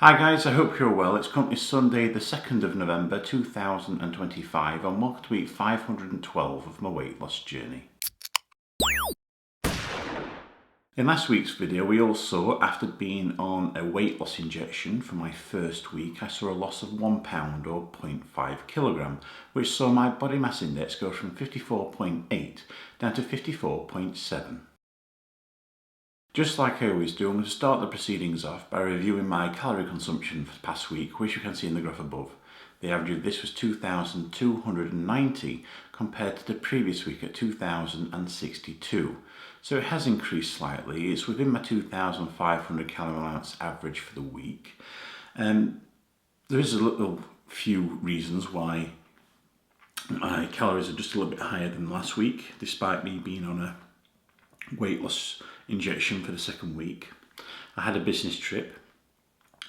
Hi guys, I hope you're well. It's currently Sunday the 2nd of November 2025 and welcome to week 512 of my weight loss journey. In last week's video we all saw, after being on a weight loss injection for my first week, I saw a loss of 1 pound or 0.5 kilogram, which saw my body mass index go from 54.8 down to 54.7. Just like I always do, I'm going to start the proceedings off by reviewing my calorie consumption for the past week, which you can see in the graph above. The average of this was 2,290 compared to the previous week at 2,062. So it has increased slightly. It's within my 2,500 calorie allowance average for the week. There is a few reasons why my calories are just a little bit higher than last week, despite me being on a weight loss injection for the second week. I had a business trip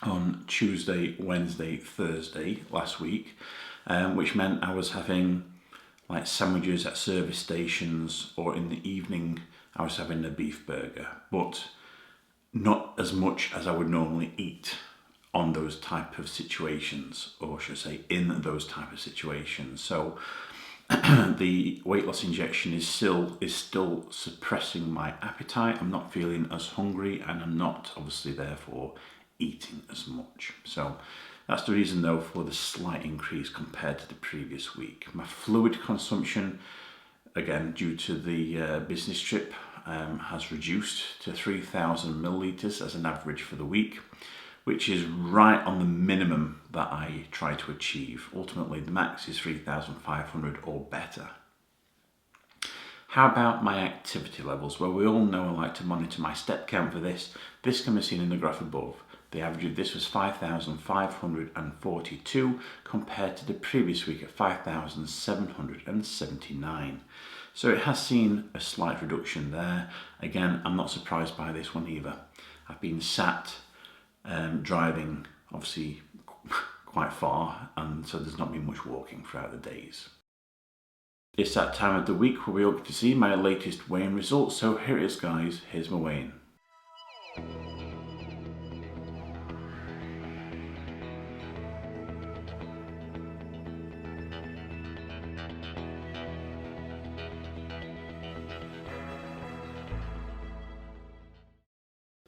on Tuesday, Wednesday, Thursday last week, which meant I was having like sandwiches at service stations, or in the evening I was having a beef burger, but not as much as I would normally eat on those type of situations, or should I say in those type of situations. So the weight loss injection is still suppressing my appetite. I'm not feeling as hungry, and I'm not obviously therefore eating as much. So that's the reason though for the slight increase compared to the previous week. My fluid consumption, again due to the business trip, has reduced to 3,000 millilitres as an average for the week, which is right on the minimum that I try to achieve. Ultimately, the max is 3,500 or better. How about my activity levels? Well, we all know I like to monitor my step count for this. This can be seen in the graph above. The average of this was 5,542 compared to the previous week at 5,779. So it has seen a slight reduction there. Again, I'm not surprised by this one either. I've been sat driving obviously quite far, and so there's not been much walking throughout the days. It's that time of the week where we hope to see my latest weigh-in results, so here it is guys, here's my weigh-in.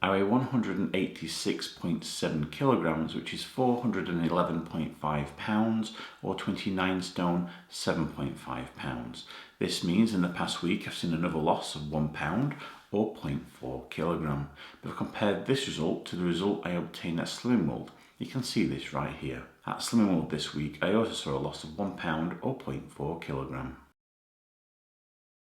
I weigh 186.7 kilograms, which is 411.5 pounds, or 29 stone, 7.5 pounds. This means in the past week I've seen another loss of 1 pound, or 0.4 kilogram. But I've compared this result to the result I obtained at Slimming World. You can see this right here. At Slimming World this week, I also saw a loss of 1 pound, or 0.4 kilogram.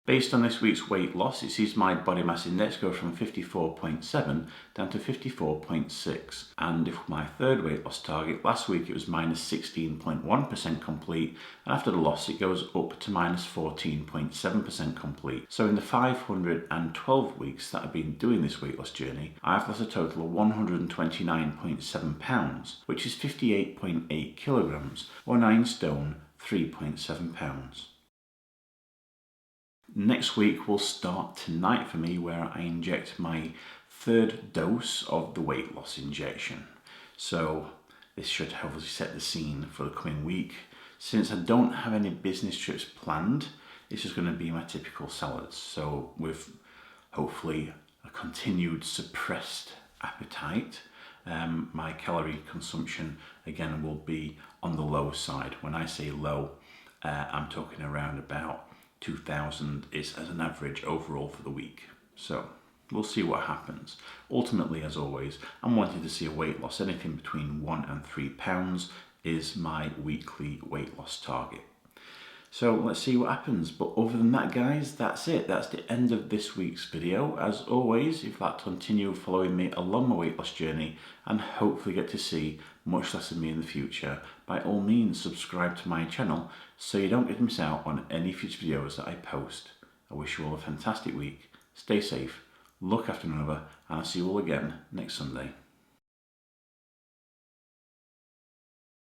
Based on this week's weight loss, it sees my body mass index go from 54.7 down to 54.6. And if my third weight loss target, last week it was minus 16.1% complete, and after the loss it goes up to minus 14.7% complete. So in the 512 weeks that I've been doing this weight loss journey, I've lost a total of 129.7 pounds, which is 58.8 kilograms, or 9 stone, 3.7 pounds. Next week will start tonight for me, where I inject my third dose of the weight loss injection. So this should hopefully set the scene for the coming week. Since I don't have any business trips planned, this is going to be my typical salads. So with hopefully a continued suppressed appetite, my calorie consumption again will be on the low side. When I say low, I'm talking around about 2,000 is as an average overall for the week. So we'll see what happens. Ultimately, as always, I'm wanting to see a weight loss. Anything between 1 and 3 pounds is my weekly weight loss target. So let's see what happens. But other than that guys, that's it. That's the end of this week's video. As always, if you'd like to continue following me along my weight loss journey and hopefully get to see much less of me in the future, by all means subscribe to my channel so you don't get to miss out on any future videos that I post. I wish you all a fantastic week. Stay safe, look after one another, and I'll see you all again next Sunday.